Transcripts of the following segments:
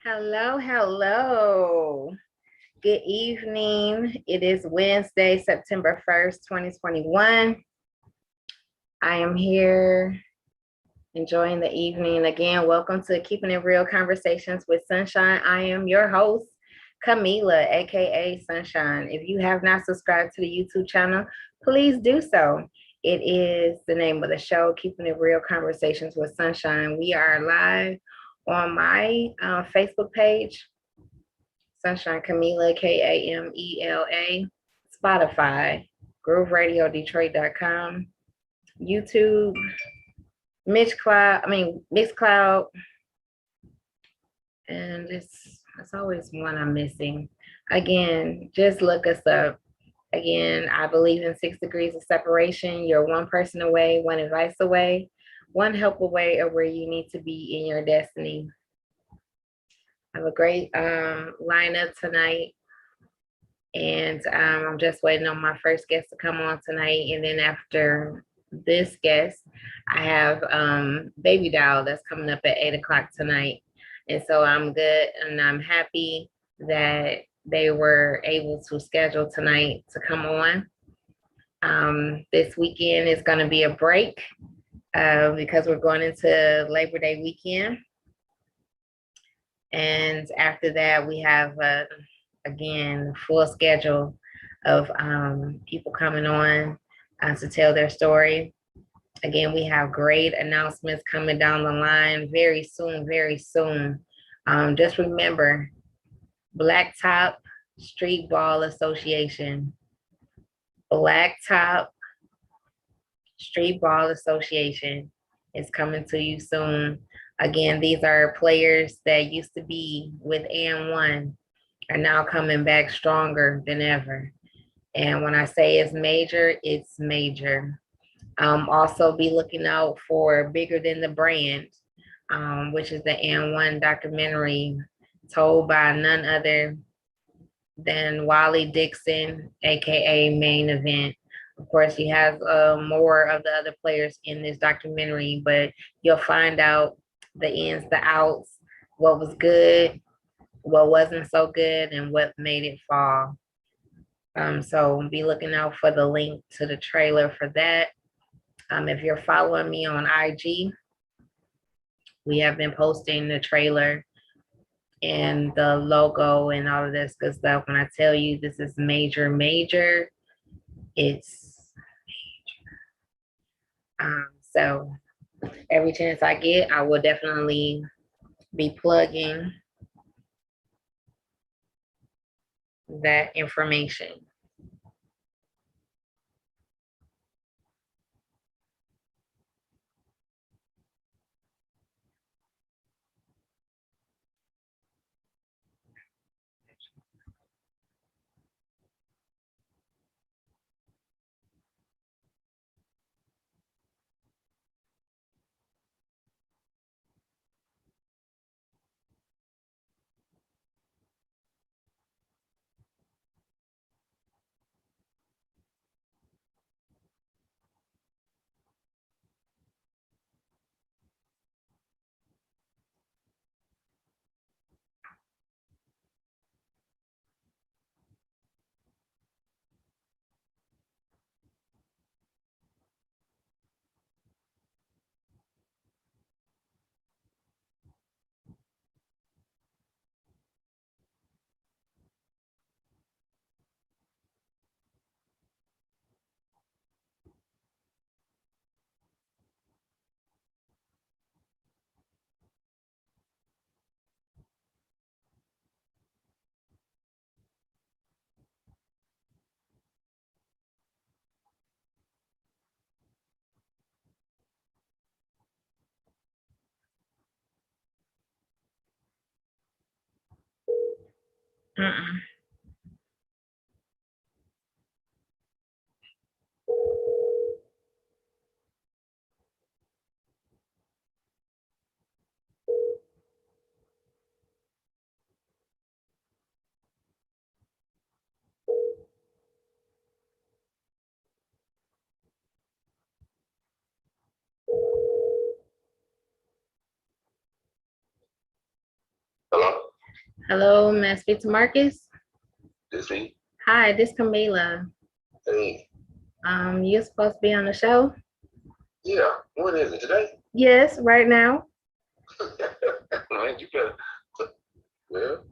Hello, hello. Good evening. It is Wednesday, September 1st, 2021. I am here enjoying the evening. Again, welcome to Keeping It Real Conversations with Sunshine. I am your host, Camila, aka Sunshine. If you have not subscribed to the YouTube channel, please do so. It is the name of the show, Keeping It Real Conversations with Sunshine. We are live on my Facebook page, Sunshine Camila, Kamela, Spotify, GrooveRadioDetroit.com, YouTube, Mixcloud, and it's always one I'm missing. Again, just look us up. Again, I believe in 6 degrees of separation. You're one person away, one advice away, one help away of where you need to be in your destiny. I have a great lineup tonight. And I'm just waiting on my first guest to come on tonight. And then after this guest, I have Baby Doll that's coming up at 8 o'clock tonight. And so I'm good and I'm happy that they were able to schedule tonight to come on. This weekend is going to be a break because we're going into Labor Day weekend. And after that, we have again, full schedule of people coming on to tell their story. Again, we have great announcements coming down the line very soon, very soon. Just remember, Blacktop Street Ball Association. Blacktop Street Ball Association is coming to you soon. Again, these are players that used to be with AN1 are now coming back stronger than ever. And when I say it's major, it's major. Also be looking out for Bigger Than the Brand, which is the AN1 documentary told by none other than Wiley Dixon, aka Main Event. Of course, he has more of the other players in this documentary, but you'll find out the ins, the outs, what was good, what wasn't so good, and what made it fall. So be looking out for the link to the trailer for that. If you're following me on IG, we have been posting the trailer and the logo and all of this good stuff. When I tell you this is major, major, it's major. So every chance I get, I will definitely be plugging that information. Mm-mm. Hello, may I speak to Marcus? This he? Hi, this Camila. Hey, You're supposed to be on the show? yeah. When is it today? Yes, right now. Man, you better. Well,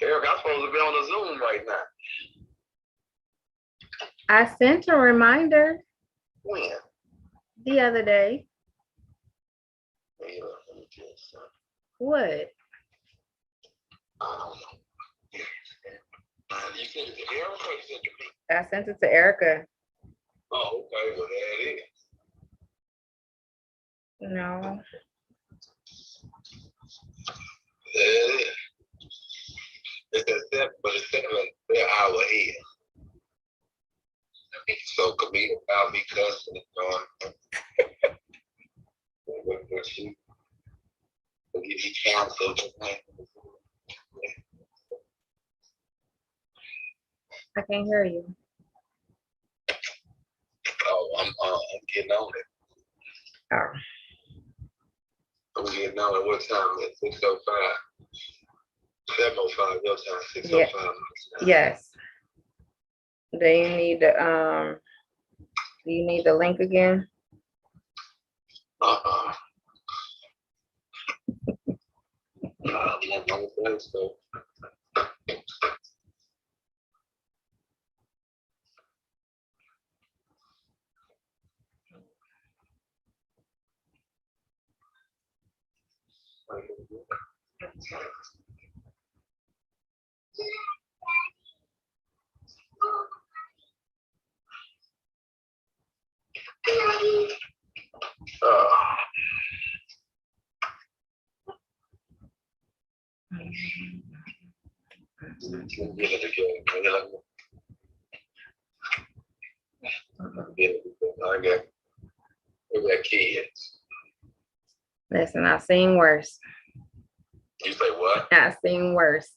Eric, I'm supposed to be on the Zoom right now. I sent a reminder When? the other day. Yeah, let me tell you something. What? I don't know. You sent it to Eric or you sent it to me? I sent it to Erica. Oh, okay. Well, there it is. No. There it is. It's at 7, but it's 7 an hour ahead. So Camila about me cussing and going. What she will give you counsel. I can't hear you. Oh, I'm getting on it. Oh. I'm getting on it. What time? At 6:05. 7:05 your time. 6:05 Yeah. my time. Yes. Do you need the link again? Uh-uh. I don't think so. Get it together. I got kids. Listen, I've seen worse. You say what? I've seen worse.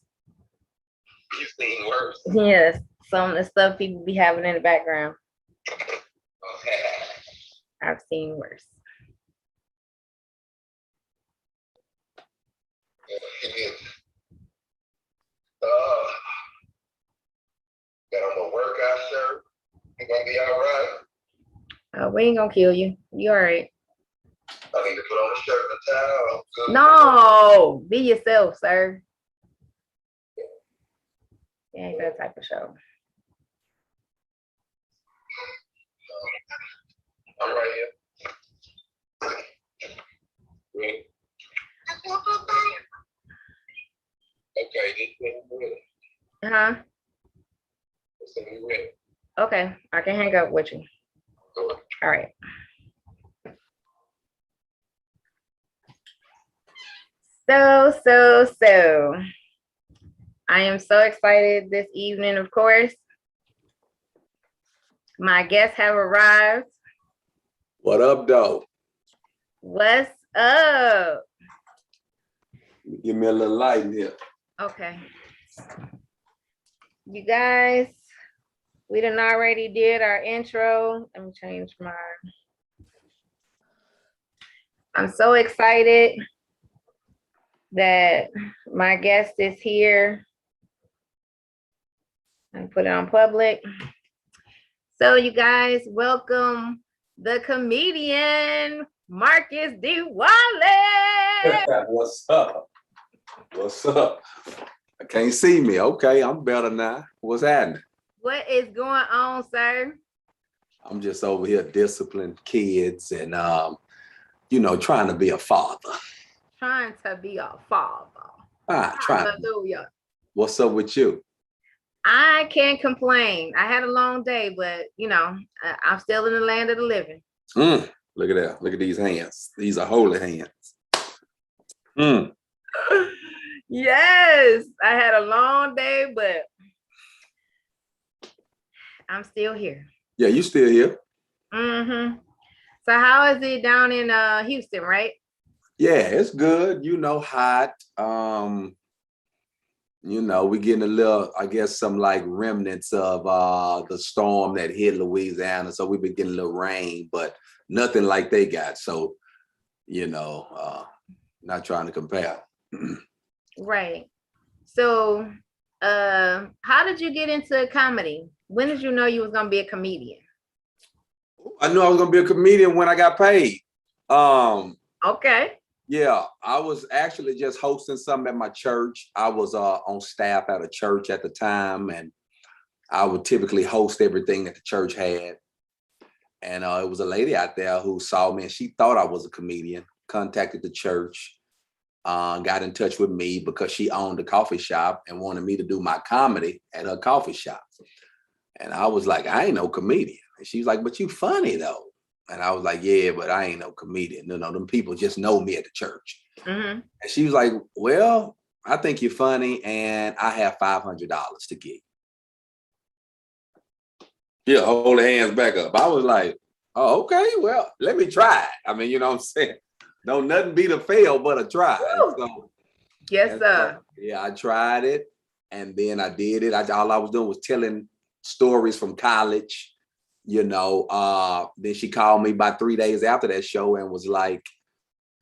You seen worse? Yes, some of the stuff people be having in the background. Okay. I've seen worse. Got on my workout shirt. You gonna be all right? We ain't gonna kill you. You all right? I need to put on a shirt and a towel. No, be yourself, sir. It ain't that type of show. I'm right here. Ready? Okay, this is ready. Huh? This is ready. Okay, I can hang up with you. Go on. All right. So, I am so excited this evening, of course. My guests have arrived. What up, though? What's up? Give me a little light in here. Okay. You guys, we done already did our intro. Let me change my. I'm so excited that my guest is here. And put it on public. So you guys, welcome the comedian, Marcus D. Wiley. What's up? What's up? I can't see me. Okay, I'm better now. What's happening? What is going on, sir? I'm just over here disciplining kids and trying to be a father. Trying to be a father. Trying. Hallelujah. What's up with you? I can't complain. I had a long day, but I'm still in the land of the living. Look at that. Look at these hands. These are holy hands. Yes, I had a long day, but I'm still here. Yeah, you still here? Mm-hmm. So how is it down in Houston, right? Yeah, it's good. Hot. We getting a little, I guess, some like remnants of the storm that hit Louisiana. So we've been getting a little rain, but nothing like they got. So, not trying to compare. Right. So, how did you get into comedy? When did you know you was gonna be a comedian? I knew I was gonna be a comedian when I got paid. Um, Okay. yeah, I was actually just hosting something at my church. I was on staff at a church at the time, and I would typically host everything that the church had. And it was a lady out there who saw me and she thought I was a comedian, contacted the church, got in touch with me because she owned a coffee shop and wanted me to do my comedy at her coffee shop. And I was like, I ain't no comedian. And she's like, but you funny though. And I was like, yeah, but I ain't no comedian. You know, them people just know me at the church. Mm-hmm. And she was like, well, I think you're funny and I have $500 to give. Yeah, hold the hands back up. I was like, oh, okay, well, let me try it. I mean, you know what I'm saying? Don't nothing beat a fail but a try. Yes, sir. Yeah, I tried it and then I did it. All I was doing was telling stories from college, you know. Then she called me about 3 days after that show and was like,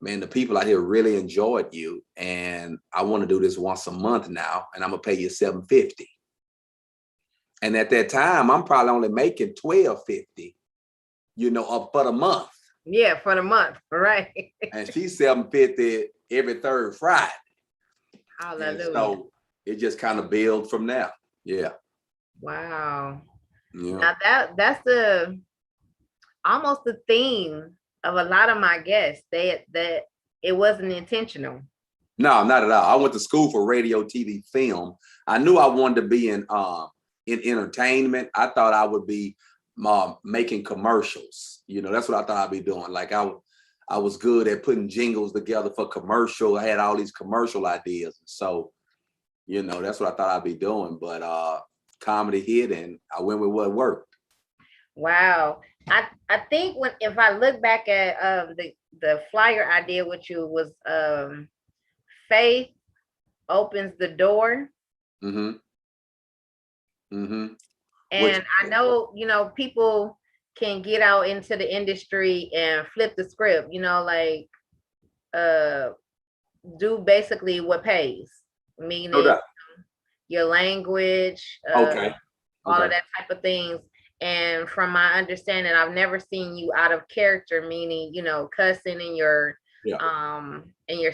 man, the people out here really enjoyed you. And I want to do this once a month now, and I'm gonna pay you $750. And at that time, I'm probably only making $12.50, you know, up for the month. Yeah, for the month, right? And she's $750 every third Friday. Hallelujah. And so it just kind of builds from there. Yeah. Wow. Yeah. Now that's the almost the theme of a lot of my guests. That it wasn't intentional. No, not at all. I went to school for radio, TV, film. I knew I wanted to be in entertainment. I thought I would be making commercials. You know, that's what I thought I'd be doing. Like I was good at putting jingles together for commercial. I had all these commercial ideas. So, you know, that's what I thought I'd be doing. But comedy hit and I went with what worked. Wow. I think if I look back at the flyer I did with you was faith opens the door. Mm-hmm. Mm-hmm. And I know, you know, people can get out into the industry and flip the script, you know, like do basically what pays, meaning your language, Okay. all of that type of things. And from my understanding, I've never seen you out of character, meaning, you know, cussing in your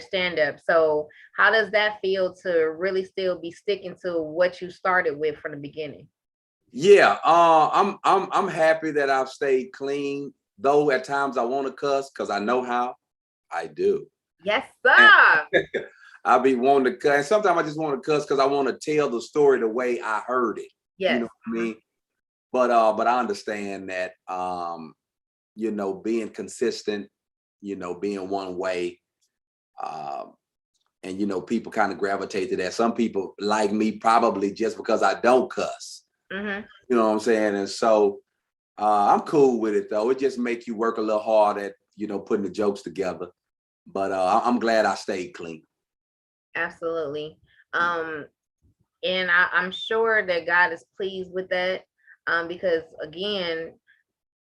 stand-up. So how does that feel to really still be sticking to what you started with from the beginning? Yeah, I'm happy that I've stayed clean, though at times I want to cuss because I know how. I do. Yes, sir. I be wanting to cuss. And sometimes I just want to cuss because I want to tell the story the way I heard it. Yes. You know what I mean? But I understand that you know, being consistent, you know, being one way. And you know, people kind of gravitate to that. Some people like me probably just because I don't cuss. Mm-hmm. You know what I'm saying? And so I'm cool with it though. It just makes you work a little hard at, you know, putting the jokes together. But I'm glad I stayed clean. Absolutely. And I'm sure that God is pleased with that. Because again,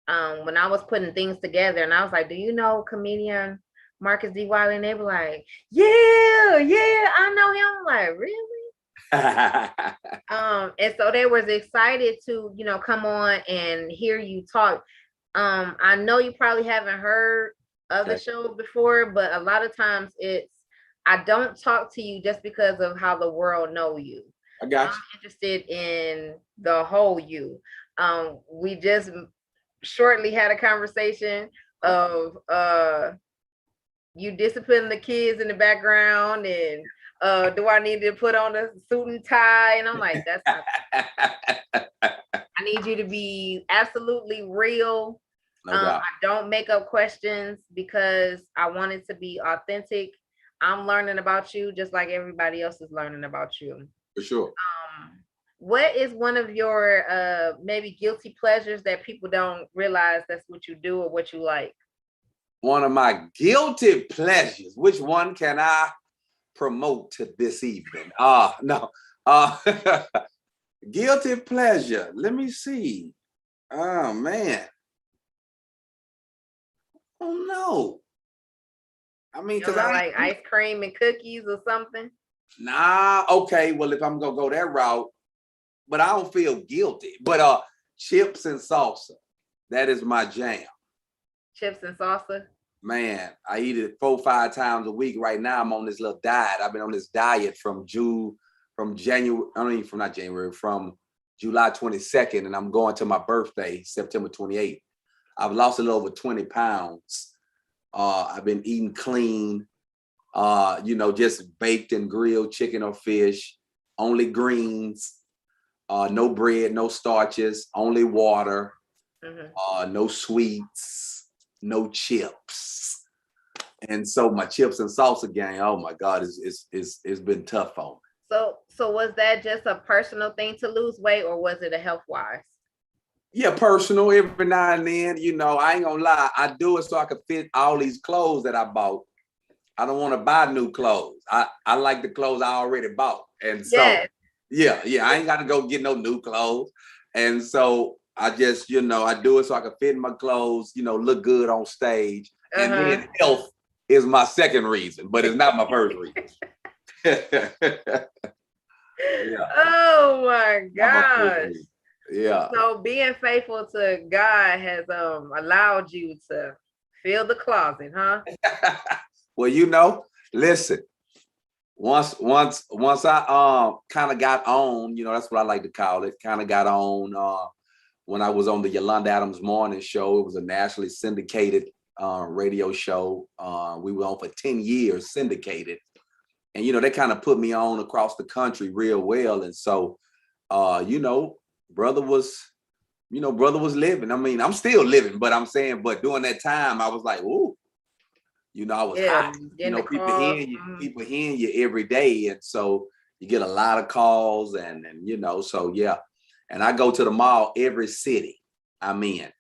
when I was putting things together and I was like, do you know comedian Marcus D. Wiley? And they were like, yeah, I know him. I'm like, really? And so they was excited to, you know, come on and hear you talk. I know you probably haven't heard of the show before, but a lot of times I don't talk to you just because of how the world know you. I got you. I'm interested in the whole you. We just shortly had a conversation of you discipline the kids in the background and do I need to put on a suit and tie? And I'm like, that's not I need you to be absolutely real. No doubt. I don't make up questions because I want it to be authentic. I'm learning about you just like everybody else is learning about you. For sure. What is one of your maybe guilty pleasures that people don't realize that's what you do or what you like? One of my guilty pleasures. Which one can I promote to this evening? No. Guilty pleasure. Let me see. Oh man. Oh no. I mean, because I like ice cream and cookies or something. Nah, okay. Well, if I'm gonna go that route, but I don't feel guilty. But chips and salsa, that is my jam. Chips and salsa. Man, I eat it 4-5 times a week. Right now, I'm on this little diet. I've been on this diet from January, not January, from July 22nd, and I'm going to my birthday, September 28th. I've lost a little over 20 pounds. I've been eating clean, just baked and grilled chicken or fish, only greens, no bread, no starches, only water, no sweets, no chips. And so my chips and salsa gang, oh my God, it's been tough on me. So was that just a personal thing to lose weight, or was it a health wise? Yeah, personal. Every now and then, I ain't gonna lie. I do it so I can fit all these clothes that I bought. I don't want to buy new clothes. I like the clothes I already bought. And so, yeah, I ain't got to go get no new clothes. And so I just, I do it so I can fit in my clothes, look good on stage. And then health is my second reason, but it's not my first reason. Yeah. Oh my gosh. Yeah. So being faithful to God has allowed you to fill the closet, huh? Well, listen. Once I kind of got on, that's what I like to call it. Kind of got on when I was on the Yolanda Adams Morning Show. It was a nationally syndicated radio show. We were on for 10 years, syndicated, and they kind of put me on across the country real well. And so, brother was living. I mean, I'm still living, but I'm saying, but during that time, I was like, ooh. I was hot. People hearing you every day. And so you get a lot of calls and so yeah. And I go to the mall every city I'm in.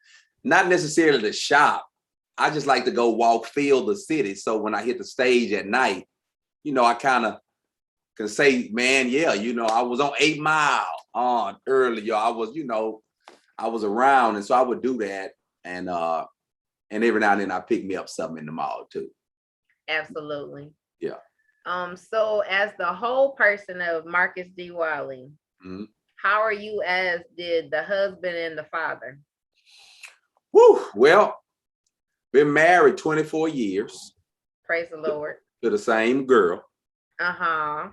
Not necessarily to shop. I just like to go feel the city. So when I hit the stage at night, I kind of can say, man, yeah, I was on 8 Mile earlier. I was around. And so I would do that. And every now and then I pick me up something in the mall too. Absolutely. Yeah. So as the whole person of Marcus D. Wiley, how are you as the husband and the father? Well, been married 24 years. Praise the Lord. To the same girl. I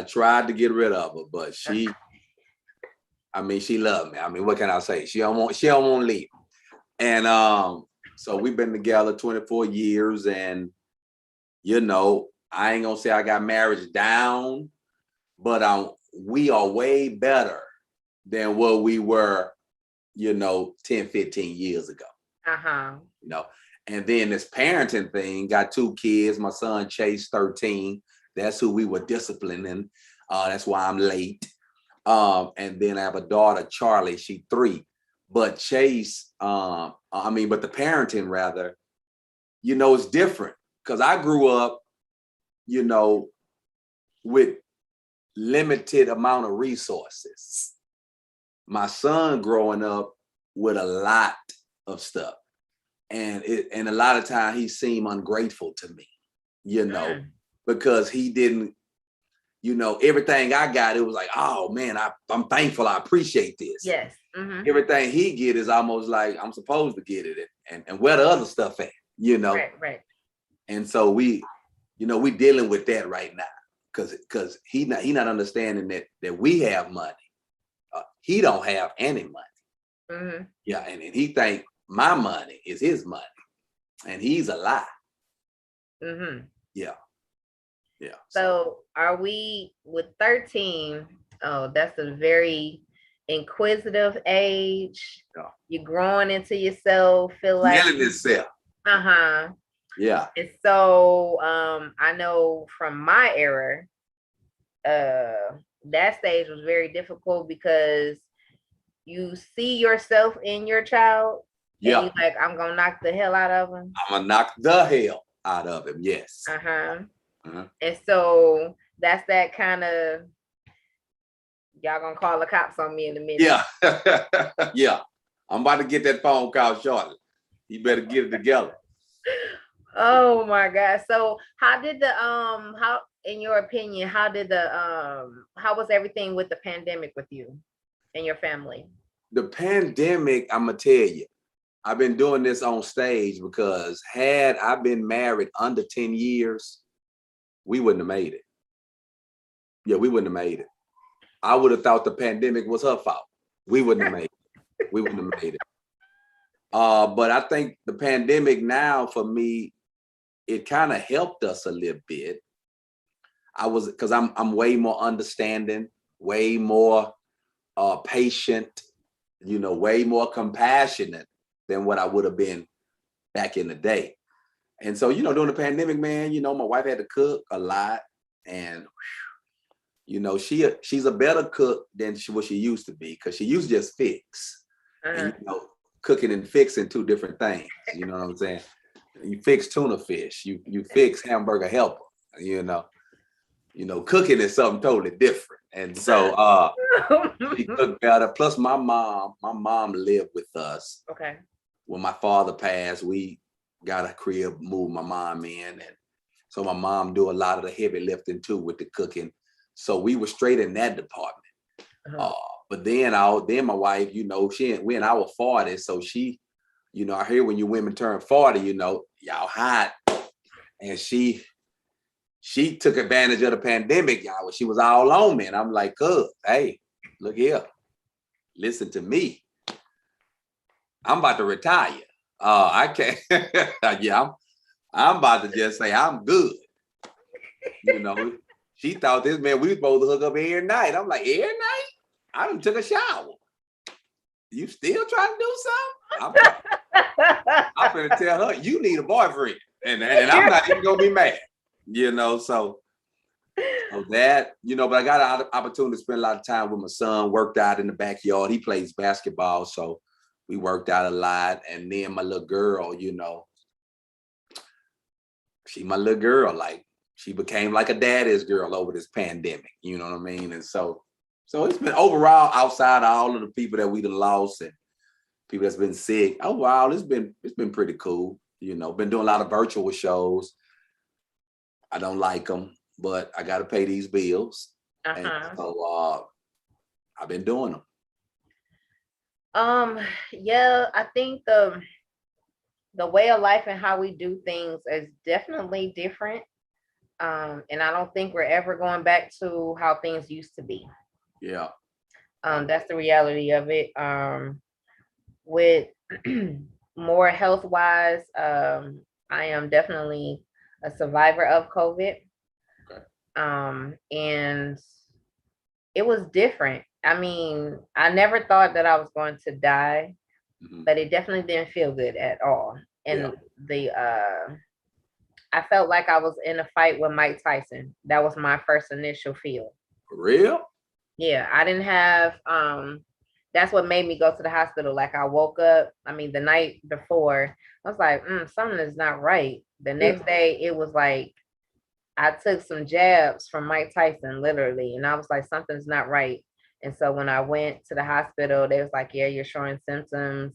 tried to get rid of her, but she loved me. I mean, what can I say? She don't want to leave. And so we've been together 24 years, and I ain't gonna say I got marriage down, but we are way better than what we were, 10, 15 years ago. And then this parenting thing, got 2 kids. My son Chase, 13. That's who we were disciplining. That's why I'm late. And then I have a daughter, Charlie, she's 3. But Chase, but the parenting rather, it's different because I grew up, with limited amount of resources. My son growing up with a lot of stuff, and a lot of times he seemed ungrateful to me, because he didn't, everything I got, it was like, oh man, I'm thankful, I appreciate this. Yes. Everything he get is almost like I'm supposed to get it, and where the other stuff at, Right. And so we dealing with that right now, because he not understanding that we have money. He don't have any money. Yeah, and he think my money is his money, and he's a lie. Yeah. So are we with 13? Oh, that's a very inquisitive age. You're growing into yourself, feel like Feeling yourself. Yeah. And so I know from my era, that stage was very difficult because you see yourself in your child. Yeah. And you're like, I'm gonna knock the hell out of him. I'm gonna knock the hell out of him. Yes. And so that's that kind of, y'all gonna call the cops on me in a minute. Yeah. Yeah. I'm about to get that phone call shortly. You better get it together. Oh my God. So how did in your opinion, how was everything with the pandemic with you and your family? The pandemic, I'm gonna tell you, I've been doing this on stage because had I been married under 10 years, we wouldn't have made it. Yeah, we wouldn't have made it. I would have thought the pandemic was her fault. We wouldn't have made it. We wouldn't have made it. But I think the pandemic now for me, it kind of helped us a little bit. Because I'm way more understanding, way more patient, way more compassionate than what I would have been back in the day. And so, during the pandemic, man, my wife had to cook a lot, and she's a better cook than what she used to be, because she used to just fix. And cooking and fixing two different things. You know what I'm saying? You fix tuna fish, you fix hamburger helper. Cooking is something totally different. And so she cooked better. Plus my mom lived with us. Okay. When my father passed, we got a crib, moved my mom in. And so my mom do a lot of the heavy lifting too with the cooking. So we were straight in that department. But then my wife, we in our 40s. So she, I hear when you women turn 40, y'all hot. And she took advantage of the pandemic, y'all. She was all on me. And I'm like, hey, look here. Listen to me. I'm about to retire. I can't. Yeah, I'm about to just say I'm good. She thought this man, we were supposed to hook up every night. I'm like, every night? I done took a shower. You still trying to do something? I'm gonna tell her, you need a boyfriend. And I'm not even gonna be mad. So that, but I got an opportunity to spend a lot of time with my son, worked out in the backyard. He plays basketball, so we worked out a lot. And then my little girl, she my little girl, like she became like a daddy's girl over this pandemic, you know what I mean? And so it's been overall, outside of all of the people that we done lost and people that's been sick, overall, it's been pretty cool. Been doing a lot of virtual shows. I don't like them, but I got to pay these bills. And so I've been doing them. Yeah, I think the way of life and how we do things is definitely different. And I don't think we're ever going back to how things used to be. Yeah. That's the reality of it. With more health wise, I am definitely a survivor of COVID. Okay. And it was different. I mean, I never thought that I was going to die, but it definitely didn't feel good at all. And I felt like I was in a fight with Mike Tyson. That was my first initial feel. For real? Yeah, I didn't have, that's what made me go to the hospital. Like I woke up, the night before, I was like, something is not right. The next day, it was like, I took some jabs from Mike Tyson, literally. And I was like, something's not right. And so when I went to the hospital, they was like, yeah, you're showing symptoms.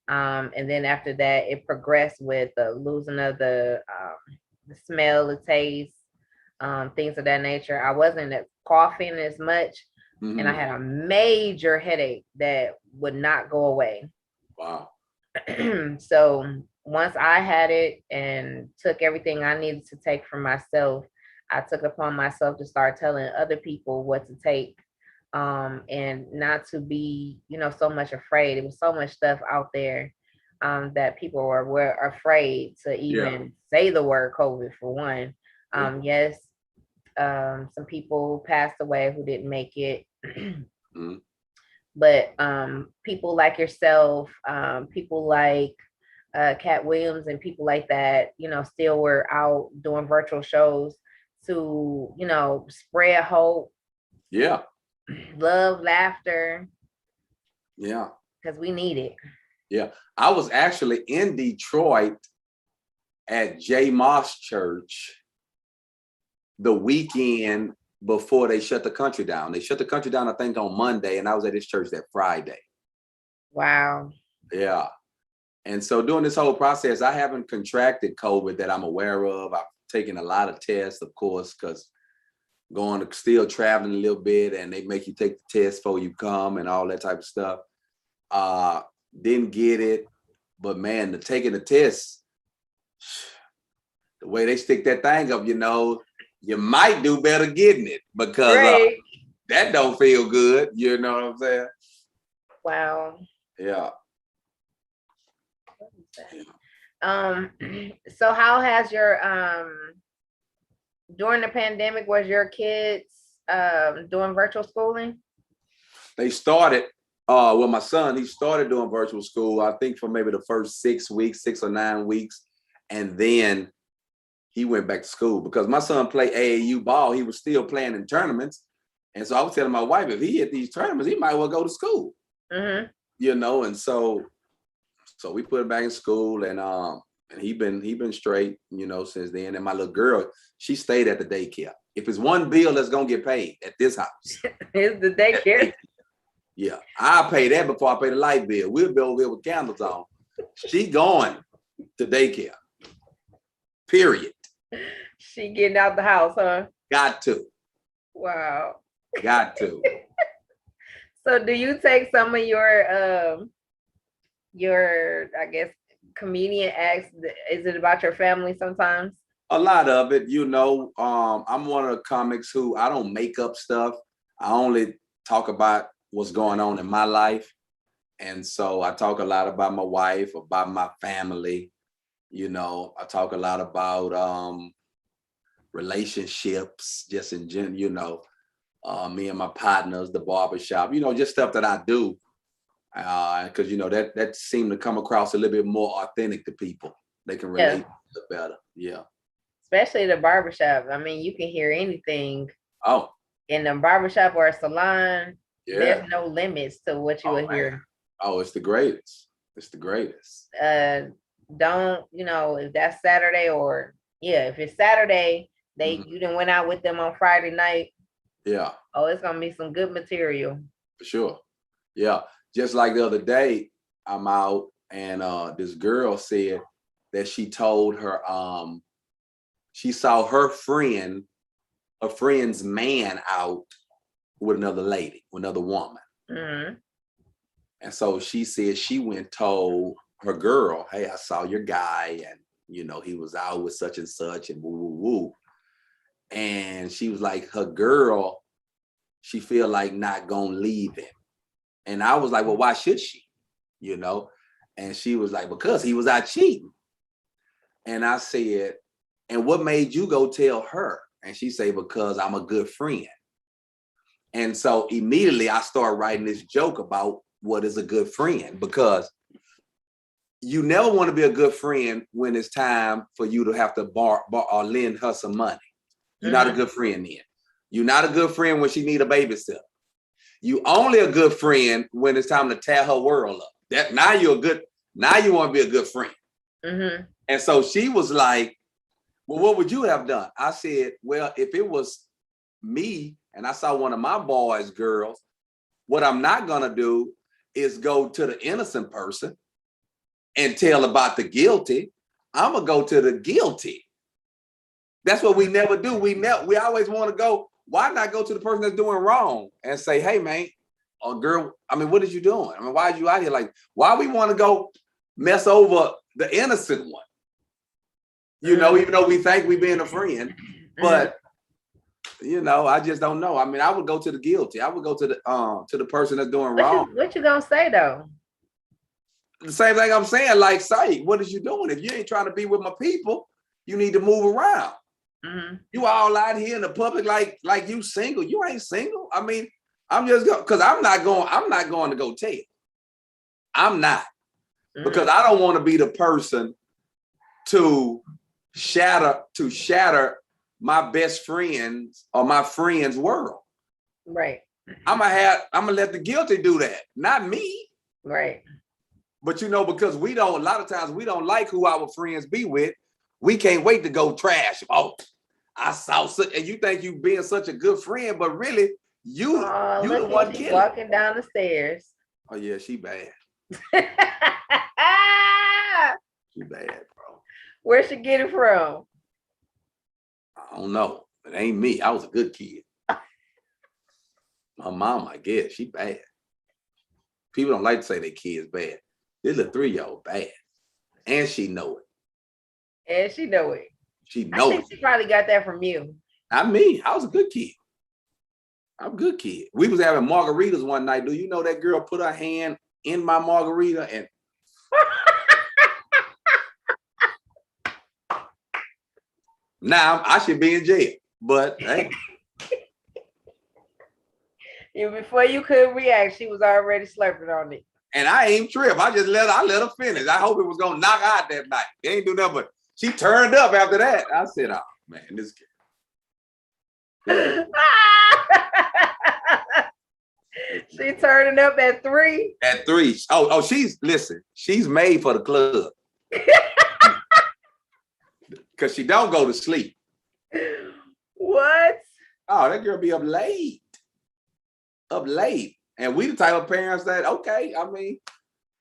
And then after that, it progressed with the losing of the smell, the taste, things of that nature. I wasn't coughing as much. And I had a major headache that would not go away. Wow. So once I had it and took everything I needed to take for myself, I took upon myself to start telling other people what to take, and not to be, so much afraid. It was so much stuff out there that people were afraid to even say the word COVID, for one. Yes, some people passed away who didn't make it. But people like yourself, people like Cat Williams and people like that, still were out doing virtual shows to, spread hope. Yeah. Love, laughter. Yeah. Because we need it. Yeah. I was actually in Detroit at J. Moss Church the weekend before they shut the country down. They shut the country down, I think, on Monday, and I was at this church that Friday. Wow. Yeah. And so during this whole process, I haven't contracted COVID that I'm aware of. I've taken a lot of tests, of course, because going to still traveling a little bit, and they make you take the test before you come and all that type of stuff. Didn't get it, but man, taking the test, the way they stick that thing up, you might do better getting it because Right. that don't feel good. You know what I'm saying? Wow. Yeah. So how has your during the pandemic, was your kids doing virtual schooling? They started, well, my son, he started doing virtual school, I think for maybe the first 6 weeks, 6 or 9 weeks. And then he went back to school because my son played AAU ball. He was still playing in tournaments. And so I was telling my wife, if he hit these tournaments, he might well go to school, and so we put him back in school, and he been straight, since then. And my little girl, she stayed at the daycare. If it's one bill that's gonna get paid at this house, it's the daycare. Yeah, I'll pay that before I pay the light bill. We'll be over here with candles on. She going to daycare. Period. She getting out the house, huh? Got to. Wow. Got to. So do you take some of your I guess comedian acts? Is it about your family sometimes? A lot of it, I'm one of the comics who I don't make up stuff. I only talk about what's going on in my life. And so I talk a lot about my wife, about my family. I talk a lot about relationships, just in general, me and my partners, the barbershop, just stuff that I do. Because, that seemed to come across a little bit more authentic to people. They can relate a little better. Yeah. Especially the barbershop. I mean, you can hear anything. Oh. In the barbershop or a salon. Yeah. There's no limits to what you would hear. Oh, it's the greatest. It's the greatest. Don't, if that's Saturday if it's Saturday, you done went out with them on Friday night. Yeah. Oh, it's gonna be some good material. For sure. Yeah. Just like the other day, I'm out and this girl said that she told her she saw her friend's man out with another lady, with another woman. Mm-hmm. And so she said she went and told her girl, hey, I saw your guy and, he was out with such and such and woo, woo, woo. And she was like, her girl, she feel like not gonna leave him. And I was like, well, why should she? And she was like, because he was out cheating. And I said, and what made you go tell her? And she said, because I'm a good friend. And so immediately I started writing this joke about what is a good friend, because you never want to be a good friend when it's time for you to have to borrow or lend her some money. You're not a good friend then. You're not a good friend when she need a babysitter. You only a good friend when it's time to tear her world up. Now you want to be a good friend. Mm-hmm. And so she was like, well, what would you have done? I said, well, if it was me and I saw one of my boys' girls, what I'm not going to do is go to the innocent person and tell about the guilty. I'm going to go to the guilty. That's what we never do. We always want to go. Why not go to the person that's doing wrong and say, hey, man, or girl, I mean, what is you doing? I mean, why are you out here? Like, why we want to go mess over the innocent one? Even though we think we being a friend, but I just don't know. I mean, I would go to the guilty. I would go to the person that's doing wrong. What you gonna say though? The same thing I'm saying, like, say, what is you doing? If you ain't trying to be with my people, you need to move around. Mm-hmm. You all out here in the public like you single. You ain't single. I mean, I'm just going because I'm not going to go tell. I'm not. Mm-hmm. Because I don't want to be the person to shatter my best friends or my friend's world. Right. I'm gonna let the guilty do that, not me. Right. But because a lot of times we don't like who our friends be with. We can't wait to go trash. Oh, I saw such, and you think you being such a good friend, but really you the one killing. Walking down the stairs. Oh yeah, she bad. She bad, bro. Where'd she get it from? I don't know. It ain't me. I was a good kid. My mom, I guess, she bad. People don't like to say their kids bad. This little 3-year-old bad. And she know it. And she know it. She I know think it. she probably got that from you. Not me. I was a good kid. I'm a good kid. We was having margaritas one night. Do you know that girl put her hand in my margarita and now I should be in jail. But hey. And before you could react, she was already slurping on it. And I ain't trip. I let her finish. I hope it was gonna knock out that night. They ain't do nothing, but she turned up after that. I said, oh man, this kid. She turning up at 3. At 3. Oh, she's made for the club. Cause she don't go to sleep. What? Oh, that girl be up late. And we the type of parents that, okay, I mean,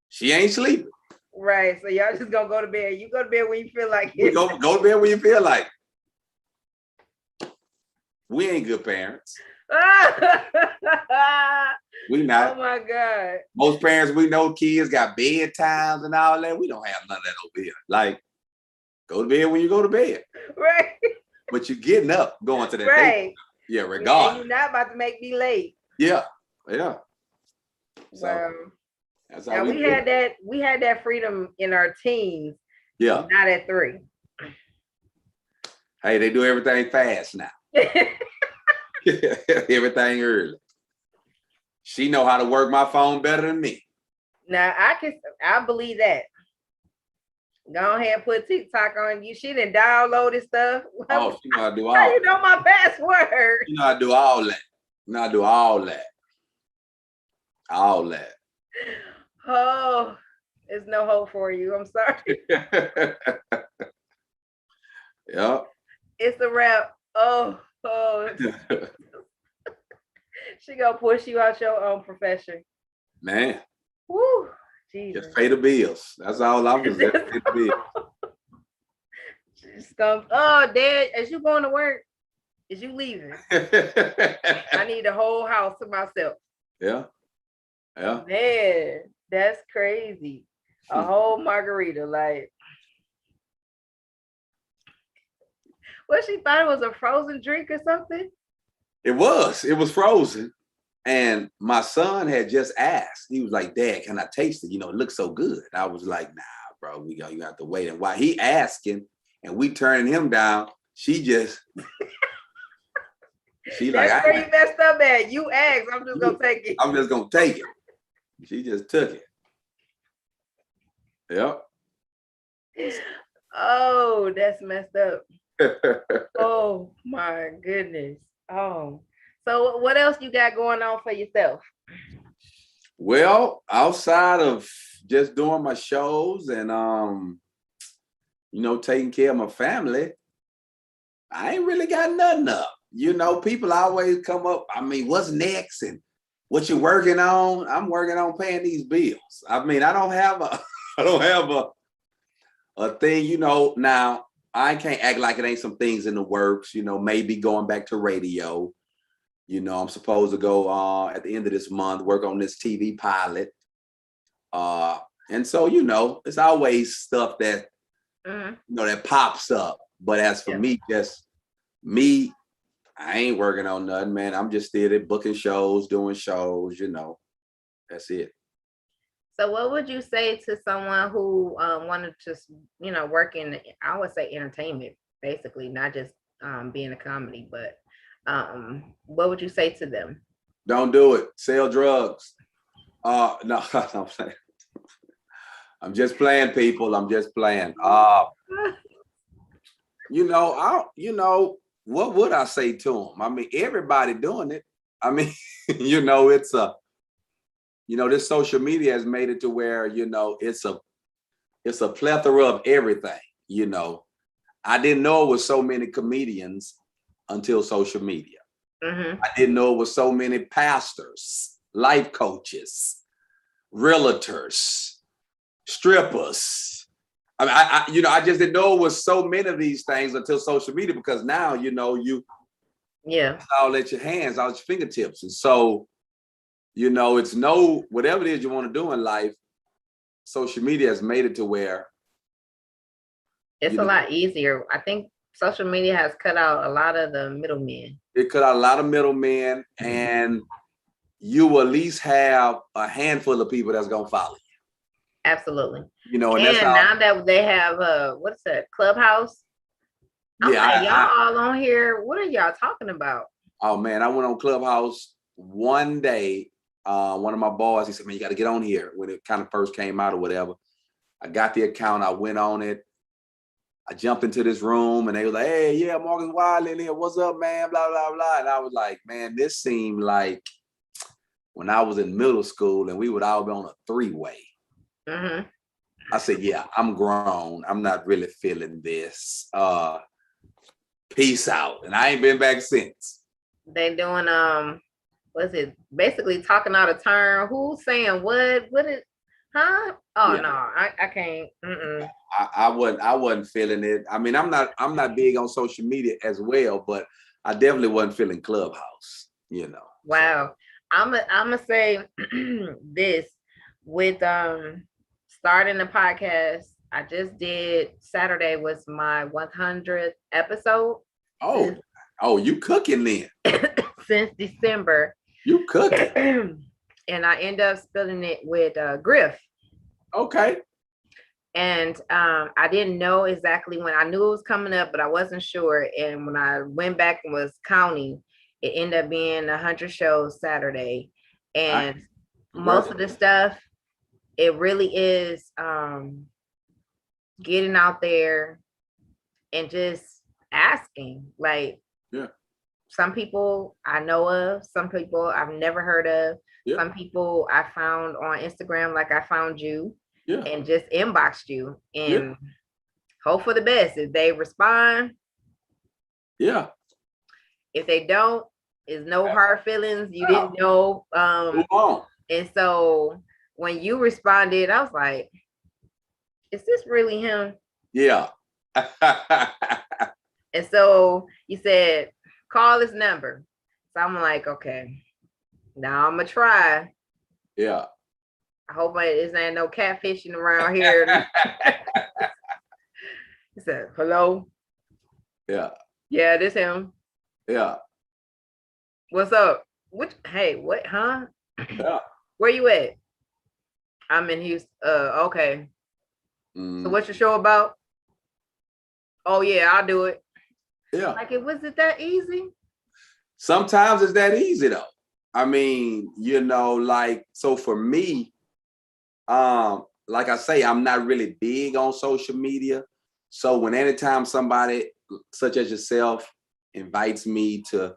she ain't sleeping. Right. So y'all just gonna go to bed. You go to bed when you feel like We it. go to bed when you feel like it. We ain't good parents. We not. Oh my God. Most parents we know kids got bedtimes and all that. We don't have none of that over here. Like, go to bed when you go to bed. Right. But you getting up, going to that Right. date. Yeah, regardless. You're not about to make me late. Yeah. So Wow. that's Now how we had that freedom in our teens. Yeah. Not at 3. Hey, they do everything fast now. Everything early. She know how to work my phone better than me. Now I believe that. Go ahead and put TikTok on you. She didn't download this stuff. Oh, she know how to do all How you know my password? You know how to do all that. You know how to do all that. All that. Oh, there's no hope for you. I'm sorry. Yep. It's a wrap. Oh. She gonna push you out your own profession. Man. Woo. Jesus. Just pay the bills. That's all I'm just pay the bills. She's gonna, Dad, as you going to work, as you leaving, I need the whole house to myself. Yeah. Man, that's crazy. A whole margarita, like what, she thought it was a frozen drink or something? It was frozen. And my son had just asked. He was like, Dad, can I taste it? You know, it looks so good. I was like, nah, bro, you have to wait. And while he asking and we turning him down, she like, that's where you messed up at. You asked, I'm just gonna take it. I'm just gonna take it. She just took it. Yep. Oh, that's messed up. Oh my goodness. Oh, so what else you got going on for yourself? Well, outside of just doing my shows and taking care of my family, I ain't really got nothing up. People always come up. I mean, what's next and what you working on? I'm working on paying these bills. I mean, I don't have a thing, now I can't act like it ain't some things in the works, maybe going back to radio. I'm supposed to go at the end of this month, work on this TV pilot. And so, it's always stuff that, that pops up. But as for me, just me, I ain't working on nothing, man. I'm just there booking shows, doing shows, that's it. So what would you say to someone who wanted to, work in, I would say entertainment, basically, not just being a comedy, but what would you say to them? Don't do it. Sell drugs. No, I'm just playing, people. I'm just playing. What would I say to them? I mean, everybody doing it. I mean, it's this social media has made it to where, it's a plethora of everything. I didn't know it was so many comedians until social media. I didn't know it was so many pastors, life coaches, realtors, strippers. I just didn't know it was so many of these things until social media, because now, you Yeah. It's all at your hands, all at your fingertips. And so, you know, it's no, whatever it is you want to do in life, social media has made it to where It's you a know, lot easier. I think social media has cut out a lot of the middlemen. it cut out a lot of middlemen, and you will at least have a handful of people that's gonna follow you. Absolutely. You know, and that's And how. now that they have what's that, Clubhouse? I'm Yeah, like, y'all all on here. What are y'all talking about? oh man, I went on Clubhouse one day. One of my boys, he said, "Man, you got to get on here." When it kind of first came out or whatever, I got the account. I went on it. I jumped into this room, and they was like, "Hey, yeah, Marcus Wiley in here. What's up, man? Blah blah blah." And I was like, "Man, this seemed like when I was in middle school, and we would all be on a three-way." Mm-hmm. I said, "Yeah, I'm grown. I'm not really feeling this. Peace out." And I ain't been back since. They doing what's it? Basically talking out of turn. Who's saying what? What is? Huh? Oh Yeah. no, I can't. Mm-mm. I wasn't feeling it. I mean, I'm not big on social media as well, but I definitely wasn't feeling Clubhouse, you know. Wow. So. I'm gonna say this with starting the podcast. I just did, Saturday was my 100th episode. Oh, you cooking then? Since December. You cooking? And I end up spilling it with Griff. Okay. And I didn't know exactly when. I knew it was coming up, but I wasn't sure. And when I went back and was counting, it ended up being 100 shows Saturday. And most of the stuff, it really is getting out there and just asking. Like, yeah. Some people I know of, some people I've never heard of, some people I found on Instagram, like I found you, and just inboxed you, and hope for the best. If they respond, if they don't, it's no hard feelings. You didn't know. And so when you responded, I was like, is this really him? Yeah. And so you said, call this number. So I'm like, okay, now I'm gonna try. Yeah. I hope it ain't no catfishing around here. He said, hello. Yeah. Yeah, this him. Yeah. What's up? Hey, what? Huh? Yeah. Where you at? I'm in Houston. Okay. So what's your show about? Oh yeah, I'll do it. Yeah. Like, was it that easy? Sometimes it's that easy though. I mean, you know, like, so for me, like I say, I'm not really big on social media. So when anytime somebody such as yourself invites me to,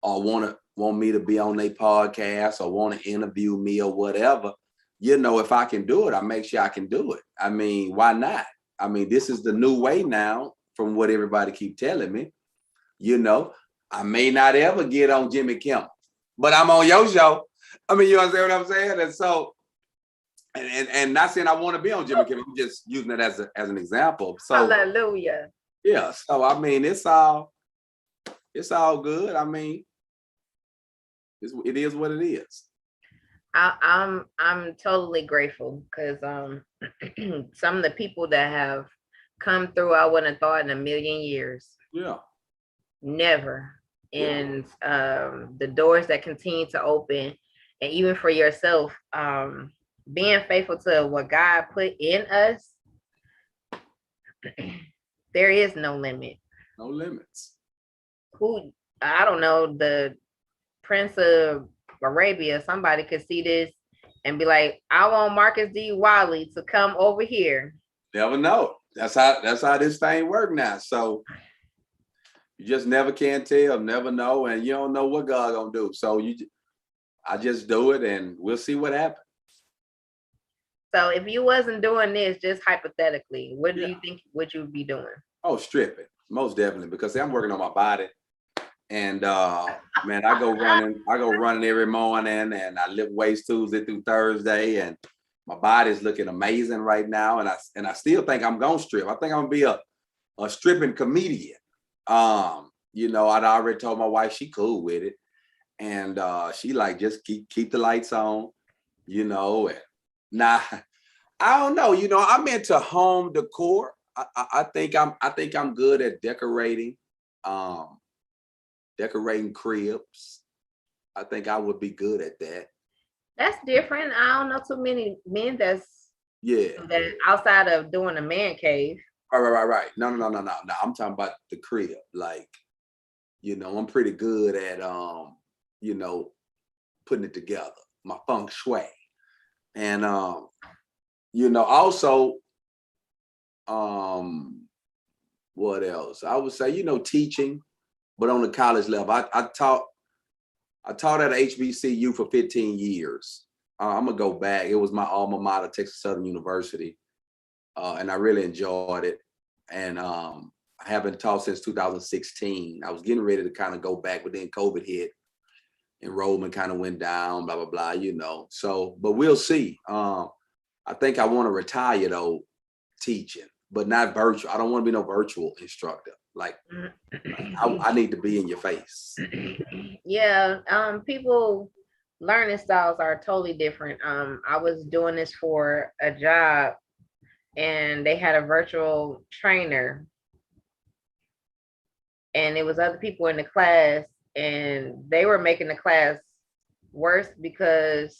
or want me to be on their podcast or want to interview me or whatever, you know, if I can do it, I make sure I can do it. I mean, why not? I mean, this is the new way now, from what everybody keep telling me. You know, I may not ever get on Jimmy Kimmel, but I'm on your show. I mean, you understand what I'm saying? And so, and not saying I want to be on Jimmy Kimmel, I'm just using it as an example. So hallelujah. Yeah. So I mean, it's all good. I mean, it is what it is. I'm totally grateful because some of the people that have come through, I wouldn't have thought in a million years. Yeah. Never. And the doors that continue to open, and even for yourself, being faithful to what God put in us, there is no limit. No limits. I don't know, the Prince of Arabia, somebody could see this and be like, I want Marcus D. Wiley to come over here. Never know. That's how this thing works now. So you just never can tell, never know, and you don't know what God gonna do. So I just do it, and we'll see what happens. So if you wasn't doing this, just hypothetically, what do you think would you be doing? Oh, stripping, most definitely, because I'm working on my body, and man, I go running every morning, and I lift weights Tuesday through Thursday, and my body's looking amazing right now, and I still think I'm gonna strip. I think I'm gonna be a stripping comedian. you know, I'd already told my wife she cool with it. And she like, just keep the lights on, you know. And now I don't know, you know, I'm into home decor. I think I'm good at decorating, decorating cribs. I think I would be good at that. That's different. I don't know too many men Yeah. that outside of doing a man cave. Right. No. I'm talking about the crib. Like, you know, I'm pretty good at you know, putting it together, my feng shui. And you know, also, what else? I would say, you know, teaching, but on the college level. I taught at HBCU for 15 years. I'm gonna go back. It was my alma mater, Texas Southern University, and I really enjoyed it. And I haven't taught since 2016. I was getting ready to kind of go back, but then COVID hit. Enrollment kind of went down, blah, blah, blah, you know. So, but we'll see. I think I want to retire though, teaching, but not virtual. I don't want to be no virtual instructor. Like, I need to be in your face. Yeah, people learning styles are totally different. I was doing this for a job and they had a virtual trainer and it was other people in the class and they were making the class worse because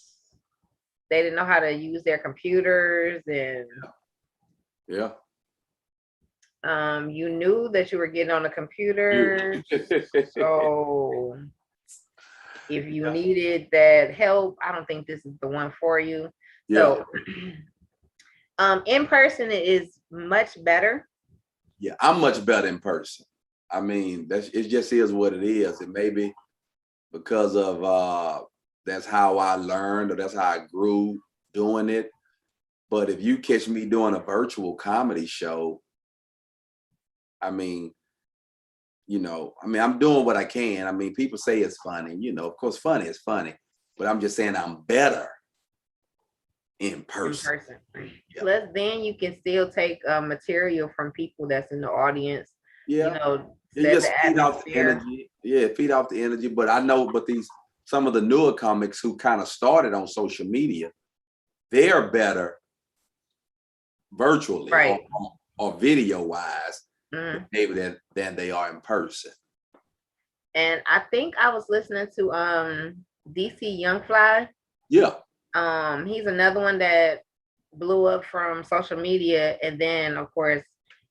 they didn't know how to use their computers and Yeah. you knew that you were getting on the computer. So if you needed that help, I don't think this is the one for you. Yeah. So in person it is much better. Yeah, I'm much better in person. I mean, it just is what it is. And maybe because of that's how I learned or that's how I grew doing it. But if you catch me doing a virtual comedy show, I mean, you know, I mean, I'm doing what I can. I mean, people say it's funny, you know, of course, funny is funny, but I'm just saying I'm better in person. Yeah. Plus, then you can still take material from people that's in the audience. Yeah. You know, you just feed off the energy. Yeah, feed off the energy. But I know, but some of the newer comics who kind of started on social media, they're better virtually, right, or video wise, maybe than they are in person. And I think I was listening to DC Youngfly. Yeah. He's another one that blew up from social media, and then of course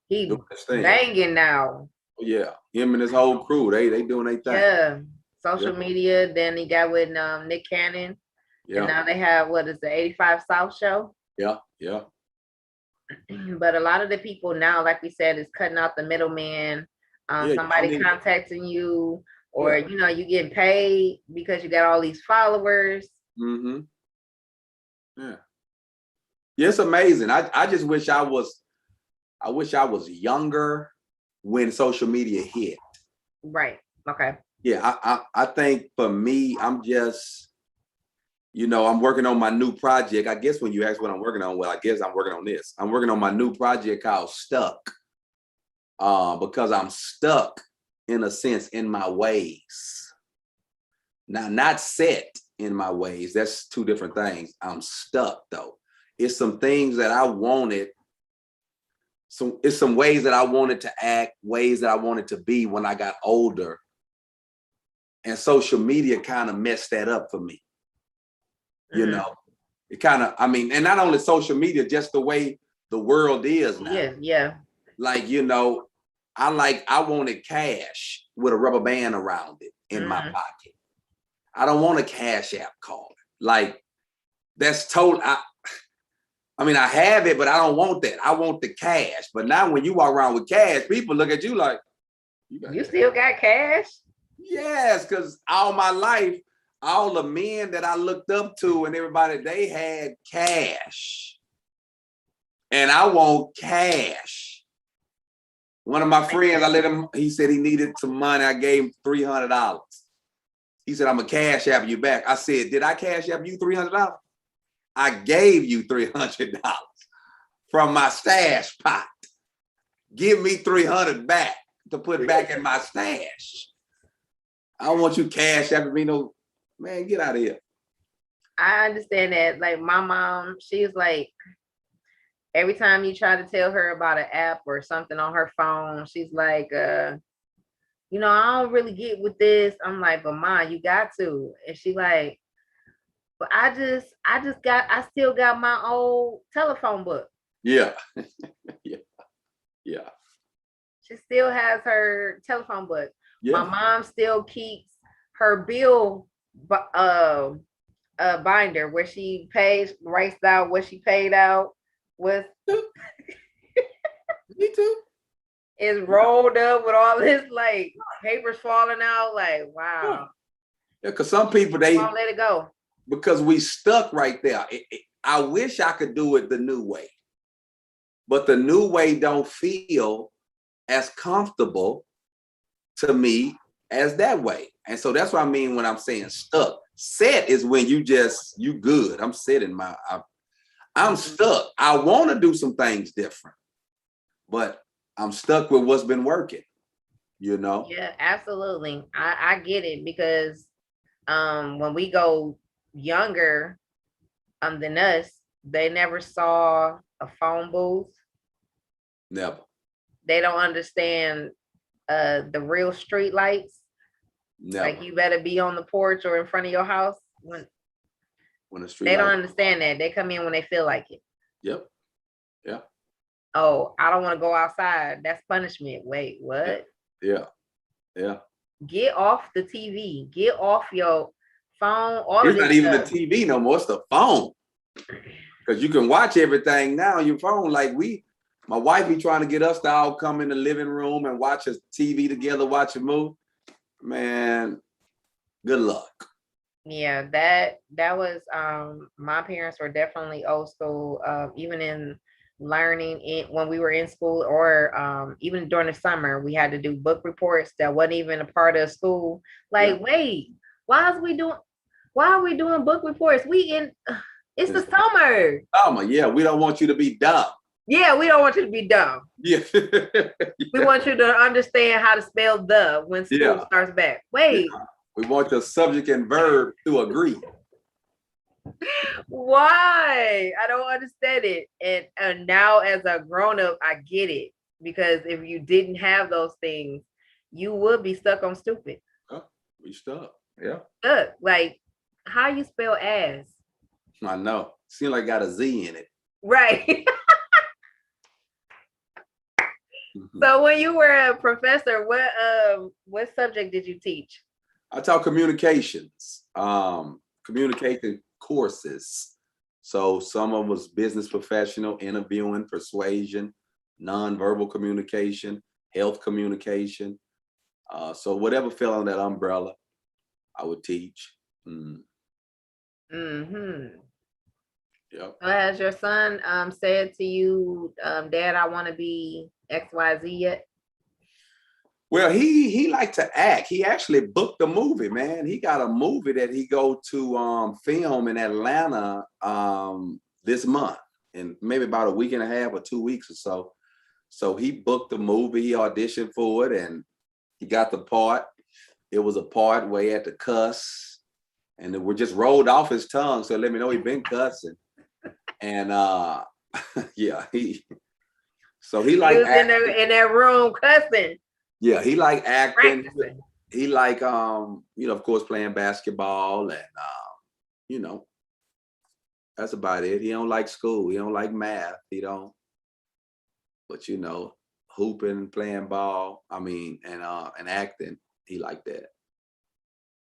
he banging now. Yeah, him and his whole crew, they doing their thing. Yeah, social media. Then he got with Nick Cannon. Yeah. And now they have, what is the 85 South show? Yeah. But a lot of the people now, like we said, is cutting out the middleman. Somebody contacting you, or you know, you getting paid because you got all these followers. Mm-hmm. Yeah. Yeah, it's amazing. I just wish I was younger when social media hit. Right. Okay. Yeah, I think for me, I'm just, you know, I'm working on my new project. I guess when you ask what I'm working on, well, I guess I'm working on this. I'm working on my new project called Stuck. Because I'm stuck in a sense in my ways. Now, not set in my ways. That's two different things. I'm stuck though. It's some things that I wanted. So it's some ways that I wanted to act, ways that I wanted to be when I got older. And social media kind of messed that up for me. You know, it kind of, I mean, and not only social media, just the way the world is now. Yeah. Like, you know, I wanted cash with a rubber band around it in my pocket. I don't want a Cash App card. Like, that's total. I mean, I have it, but I don't want that. I want the cash. But now when you walk around with cash, people look at you like, you still got cash? Yes, because all my life, all the men that I looked up to and everybody, they had cash. And I want cash. One of my friends, he said he needed some money. I gave him $300. He said, I'm gonna cash app you back. I said, did I cash app you $300? I gave you $300 from my stash pot. Give me $300 back. to put back in my stash. I don't want you cash after me. No, man, get out of here. I understand that. Like my mom, she's like, every time you try to tell her about an app or something on her phone, she's like, you know, I don't really get with this. I'm like, but Ma, you got to. And she like, but I still got my old telephone book. Yeah. Yeah. Yeah. She still has her telephone book. Yeah. My mom still keeps her bill binder where she writes out what she paid out with. Me too. Is rolled up with all this like papers falling out. Like, wow. Yeah, because some people Let it go. Because we stuck right there. I wish I could do it the new way, but the new way don't feel as comfortable to me as that way. And so that's what I mean when I'm saying stuck. Set is when you good. I'm sitting I'm stuck. I want to do some things different, but I'm stuck with what's been working, you know? Yeah, absolutely. I get it because when we go younger than us, they never saw a phone booth. Never. They don't understand the real street lights. Never. Like you better be on the porch or in front of your house when the street they don't understand that. They come in when they feel like it. Yep. Yeah. Oh, I don't want to go outside. That's punishment. Wait, what? Yeah. Yeah. Get off the TV. Get off your phone. It's not even the TV no more. It's the phone. Because you can watch everything now on your phone. Like my wife be trying to get us to all come in the living room and watch a TV together, watch a movie. Man, good luck. Yeah, that was my parents were definitely old school, even in learning it when we were in school or even during the summer we had to do book reports that wasn't even a part of school. Like, wait, why are we doing book reports? It's the summer. Summer, yeah, we don't want you to be dumb. Yeah, we don't want you to be dumb. Yeah. We want you to understand how to spell the when school starts back. Wait. Yeah. We want the subject and verb to agree. Why? I don't understand it. And now as a grown-up, I get it. Because if you didn't have those things, you would be stuck on stupid. Oh, we stuck. Yeah. Stuck. Like, how you spell ass? I know. Seems like got a Z in it. Right. So when you were a professor, what subject did you teach? I taught communications, communication courses. So some of them was business professional, interviewing, persuasion, nonverbal communication, health communication. So whatever fell on that umbrella, I would teach. Yep. So has your son said to you, Dad, I want to be XYZ yet? Well, he liked to act. He actually booked a movie, man. He got a movie that he go to film in Atlanta this month, in maybe about a week and a half or 2 weeks or so. So he booked the movie, he auditioned for it, and he got the part. It was a part where he had to cuss, and it just rolled off his tongue. So let me know he been cussing. And yeah, he like was in that room cussing. Yeah, he like acting. Practicing. He like of course, playing basketball, and that's about it. He don't like school. He don't like math. He don't. But hooping, playing ball. I mean, and acting. He like that.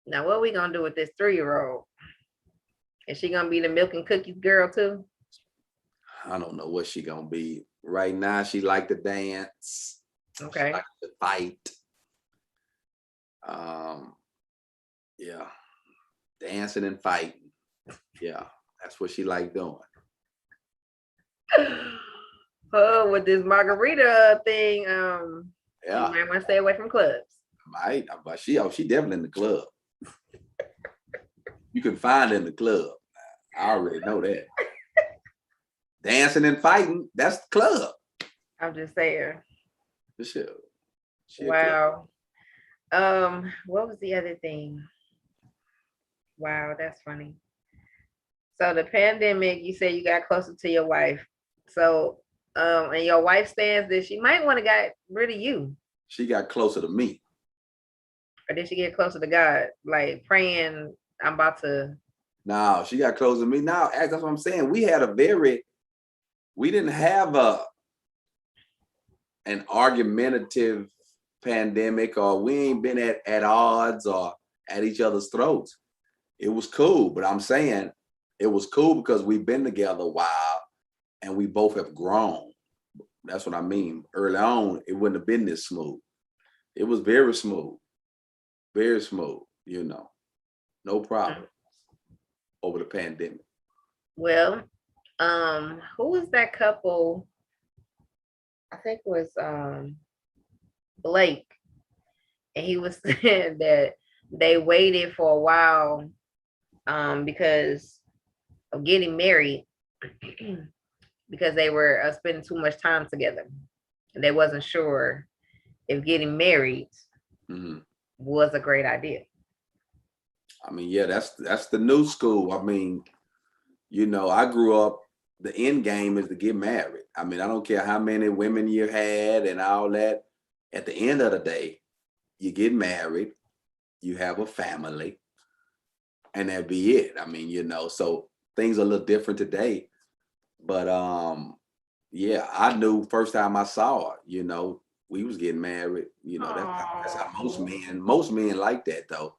Now, what are we gonna do with this 3-year-old? Is she gonna be the milk and cookies girl too? I don't know what she gonna be. Right now, she like to dance. Okay. She like to fight. Yeah, dancing and fighting. Yeah, that's what she like doing. Oh, with this margarita thing, Yeah, you might want to stay away from clubs. Right, but she definitely in the club. You can find her in the club. I already know that. Dancing and fighting, that's the club. I'm just saying. For sure. Wow. What was the other thing? Wow, that's funny. So the pandemic, you said you got closer to your wife. So, and your wife stands that she might want to get rid of you, She got closer to me. or did she get closer to God, like praying, I'm about to. No, she got closer to me. Now, that's what I'm saying. We didn't have an argumentative pandemic, or we ain't been at odds or at each other's throats. It was cool, but I'm saying it was cool because we've been together a while and we both have grown. That's what I mean. Early on, it wouldn't have been this smooth. It was very smooth, no problem over the pandemic. Well, who was that couple? I think it was Blake, and he was saying that they waited for a while because of getting married because they were spending too much time together, and they wasn't sure if getting married was a great idea. I mean, yeah, that's the new school. I mean, I grew up, the end game is to get married. I mean, I don't care how many women you had and all that. At the end of the day, you get married, you have a family, and that be it. I mean, so things are a little different today. But yeah, I knew first time I saw her, we was getting married. That's how most men like that though.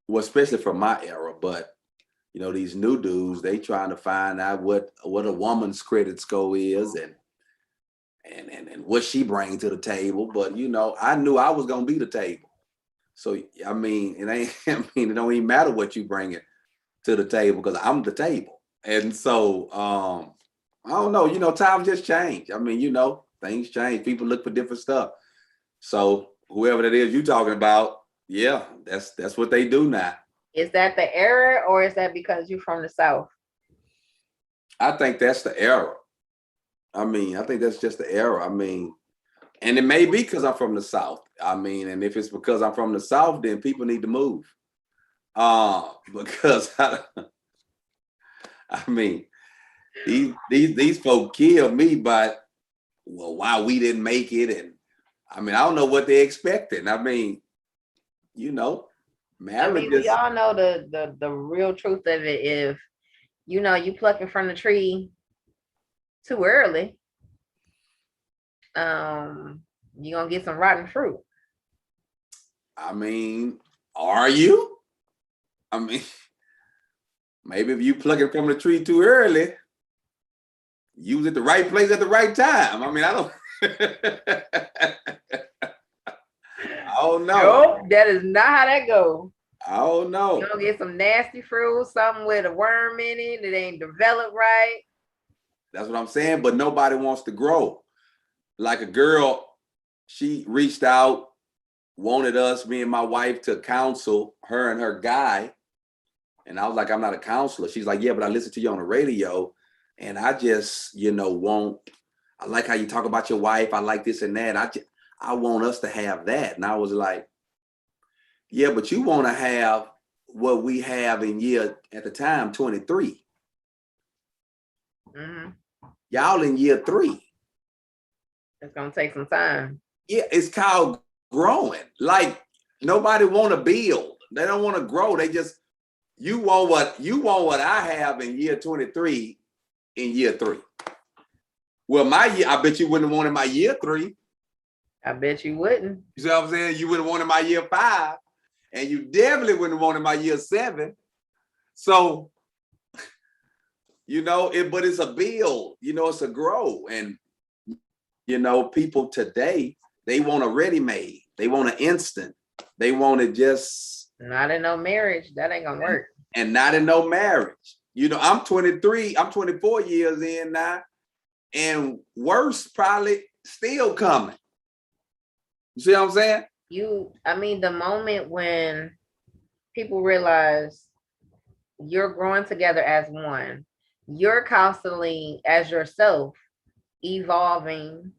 Well, especially from my era. But these new dudes, they trying to find out what a woman's credit score is and what she brings to the table. But I knew I was gonna be the table. So I mean, it ain't. I mean, it don't even matter what you bring it to the table because I'm the table. And so I don't know. Times just change. I mean, things change. People look for different stuff. So whoever that is you talking about, yeah, that's what they do now. Is that the era, or is that because you're from the South? I think that's the era. I mean, I think that's just the era. I mean, and it may be because I'm from the South. I mean, and if it's because I'm from the South, then people need to move. Because I mean, these folk killed me, but why we didn't make it, and I mean, I don't know what they're expecting. I mean, marriage we all know the real truth of it. If you plucking from the tree too early, you're gonna get some rotten fruit. I mean, are you? I mean, maybe if you pluck it from the tree too early, you was at the right place at the right time. I mean, I don't I don't know. Nope, that is not how that goes. I don't know. You're gonna get some nasty fruit, something with a worm in it that ain't developed right. That's what I'm saying. But nobody wants to grow. Like a girl, she reached out, wanted us, me and my wife, to counsel her and her guy. And I was like, I'm not a counselor. She's like, yeah, but I listen to you on the radio. And I just, I like how you talk about your wife. I like this and that. I want us to have that. And I was like, yeah, but you want to have what we have in year, at the time, 23. Mm-hmm. Y'all in year 3. It's gonna take some time. Yeah, it's called growing. Like, nobody want to build. They don't want to grow. They just, you want what I have in year 23 in year 3. Well, my year, I bet you wouldn't have wanted my year 3. I bet you wouldn't. You see what I'm saying? You would have wanted my year 5, and you definitely wouldn't have wanted my year 7. So, but it's a build, it's a grow. And, people today, they want a ready-made. They want an instant. They want it just. Not in no marriage. That ain't gonna work. And not in no marriage. I'm 23, I'm 24 years in now, and worse probably still coming. You see what I'm saying? The moment when people realize you're growing together as one, you're constantly, as yourself, evolving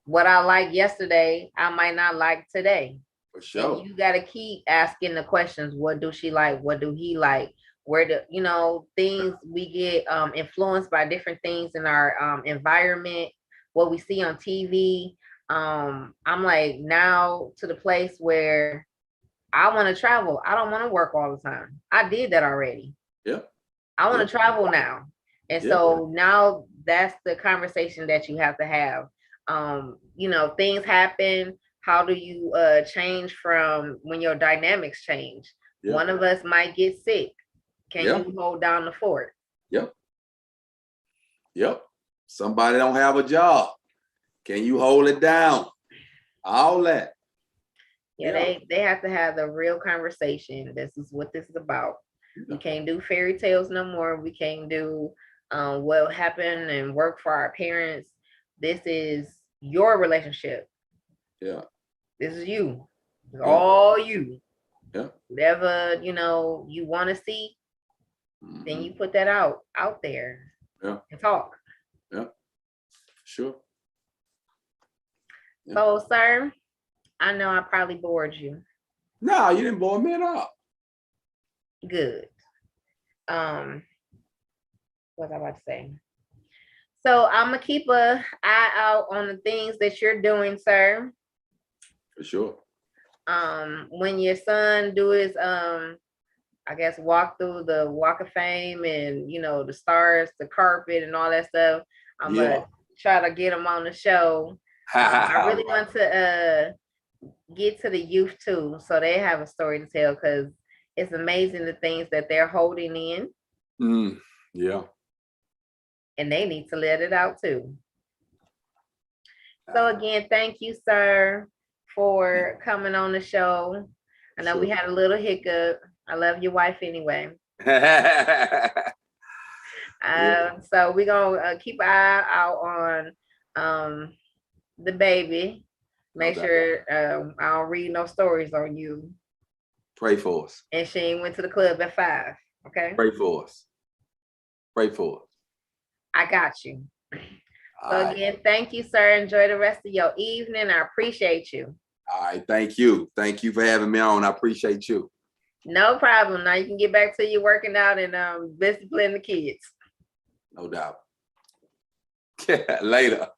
what I like yesterday, I might not like today. For And sure. you gotta keep asking the questions. What do she like? What do he like? Where do things we get influenced by different things in our environment, what we see on TV. I'm like now to the place where I want to travel. I don't want to work all the time. I did that already. Yeah. I want Yeah. to travel now. And Yeah. so now that's the conversation that you have to have. Things happen. How do you change from when your dynamics change? Yeah. One of us might get sick. Can Yeah. you hold down the fort? Yep. Yep. Somebody don't have a job. Can you hold it down? All that. Yeah, they have to have the real conversation. This is what this is about. We can't do fairy tales no more. We can't do what happened and work for our parents. This is your relationship. Yeah. This is you. It's Yeah. all you. Yeah. Whatever, you want to see, then you put that out there. Yeah. And talk. Yeah. Sure. Yeah. So, sir, I know I probably bored you. No, you didn't bore me at all. Good. What was I about to say? So I'm gonna keep a eye out on the things that you're doing, sir. For sure. When your son do his I guess walk through the Walk of Fame and the stars, the carpet and all that stuff, I'm gonna try to get him on the show. I really want to get to the youth too, so they have a story to tell, because it's amazing the things that they're holding in. Yeah. And they need to let it out too. So again, thank you, sir, for coming on the show. I know we had a little hiccup. I love your wife anyway. So we're gonna keep an eye out on the baby. Make sure I don't read no stories on you. Pray for us. And she ain't went to the club at 5. Okay. Pray for us. Pray for us. I got you. So again, thank you, sir. Enjoy the rest of your evening. I appreciate you. All right. Thank you. Thank you for having me on. I appreciate you. No problem. Now you can get back to you working out and discipline the kids. No doubt. Later.